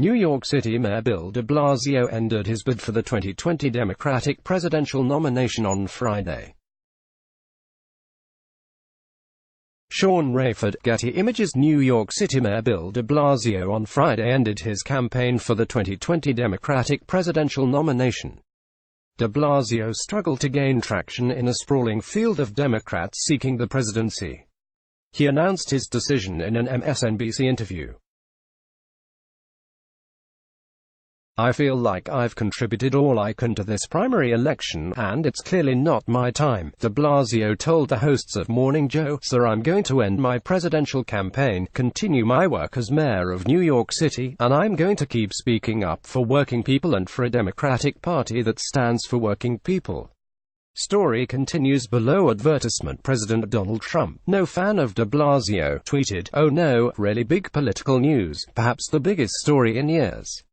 New York City Mayor Bill de Blasio ended his bid for the 2020 Democratic presidential nomination on Friday. Sean Rayford, Getty Images. New York City Mayor Bill de Blasio on Friday ended his campaign for the 2020 Democratic presidential nomination. De Blasio struggled to gain traction in a sprawling field of Democrats seeking the presidency. He announced his decision in an MSNBC interview. "I feel like I've contributed all I can to this primary election, and it's clearly not my time," de Blasio told the hosts of Morning Joe. "So I'm going to end my presidential campaign, continue my work as mayor of New York City, and I'm going to keep speaking up for working people and for a Democratic Party that stands for working people." Story continues below. Advertisement. President Donald Trump, no fan of de Blasio, tweeted, "Oh no, really big political news, perhaps the biggest story in years."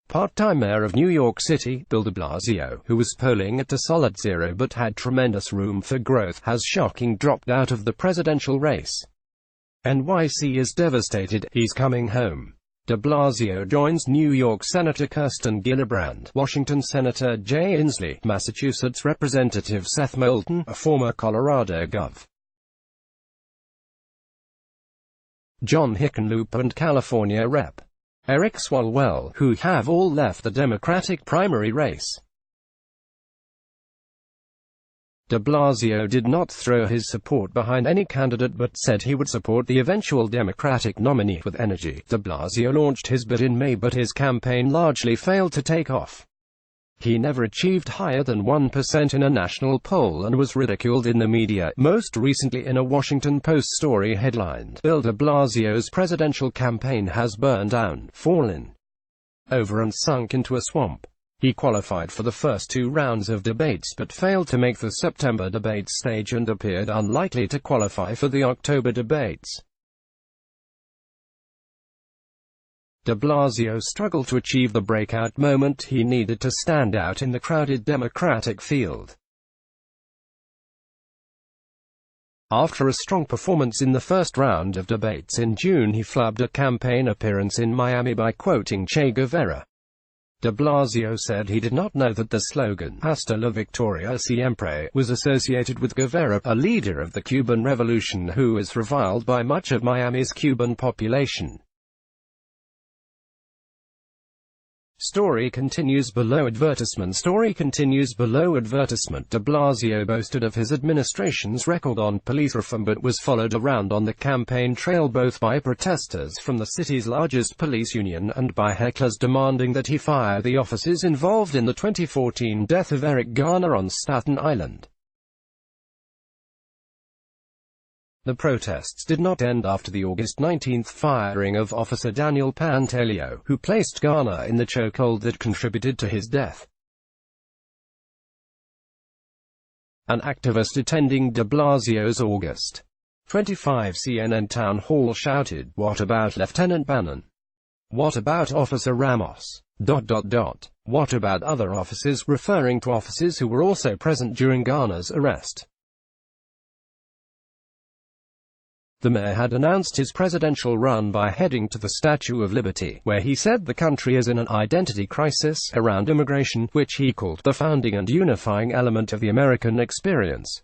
Part-time mayor of New York City, Bill de Blasio, who was polling at a solid 0 but had tremendous room for growth, has shockingly dropped out of the presidential race. NYC is devastated, he's coming home. De Blasio joins New York Senator Kirsten Gillibrand, Washington Senator Jay Inslee, Massachusetts Representative Seth Moulton, a former Colorado Gov. John Hickenlooper, and California Rep. Eric Swalwell, who have all left the Democratic primary race. De Blasio did not throw his support behind any candidate but said he would support the eventual Democratic nominee with energy. De Blasio launched his bid in May, but his campaign largely failed to take off. He never achieved higher than 1% in a national poll and was ridiculed in the media, most recently in a Washington Post story headlined, "Bill de Blasio's presidential campaign has burned down, fallen over and sunk into a swamp." He qualified for the first 2 rounds of debates but failed to make the September debate stage and appeared unlikely to qualify for the October debates. De Blasio struggled to achieve the breakout moment he needed to stand out in the crowded Democratic field. After a strong performance in the first round of debates in June, he flubbed a campaign appearance in Miami by quoting Che Guevara. De Blasio said he did not know that the slogan, "Hasta la Victoria Siempre," was associated with Guevara, a leader of the Cuban Revolution who is reviled by much of Miami's Cuban population. Story continues below. Advertisement. Story continues below. Advertisement. De Blasio boasted of his administration's record on police reform but was followed around on the campaign trail both by protesters from the city's largest police union and by hecklers demanding that he fire the officers involved in the 2014 death of Eric Garner on Staten Island. The protests did not end after the August 19 firing of Officer Daniel Pantaleo, who placed Garner in the chokehold that contributed to his death. An activist attending de Blasio's August 25 CNN town hall shouted, "What about Lieutenant Bannon? What about Officer Ramos? What about other officers?" referring to officers who were also present during Garner's arrest. The mayor had announced his presidential run by heading to the Statue of Liberty, where he said the country is in an identity crisis around immigration, which he called the founding and unifying element of the American experience.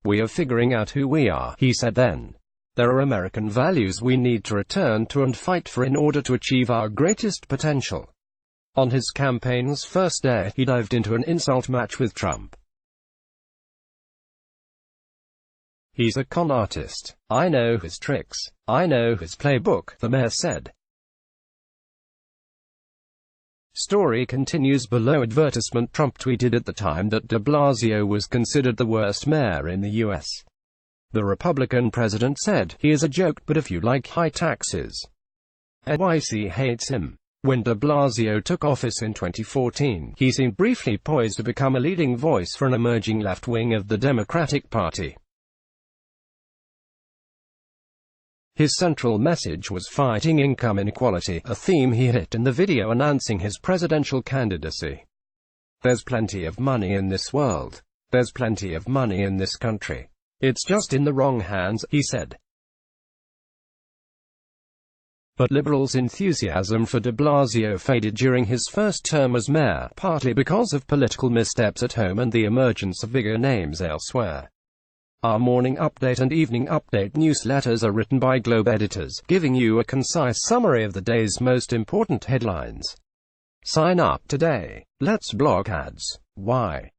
"We are figuring out who we are," he said then. "There are American values we need to return to and fight for in order to achieve our greatest potential." On his campaign's first day, he dived into an insult match with Trump. "He's a con artist. I know his tricks. I know his playbook," the mayor said. Story continues below. Advertisement. Trump tweeted at the time that de Blasio was considered the worst mayor in the U.S. The Republican president said, "He is a joke, but if you like high taxes, NYC hates him." When de Blasio took office in 2014, he seemed briefly poised to become a leading voice for an emerging left wing of the Democratic Party. His central message was fighting income inequality, a theme he hit in the video announcing his presidential candidacy. "There's plenty of money in this world. There's plenty of money in this country. It's just in the wrong hands," he said. But Liberals' enthusiasm for de Blasio faded during his first term as mayor, partly because of political missteps at home and the emergence of bigger names elsewhere. Our morning update and evening update newsletters are written by Globe editors, giving you a concise summary of the day's most important headlines. Sign up today. Let's block ads. Why?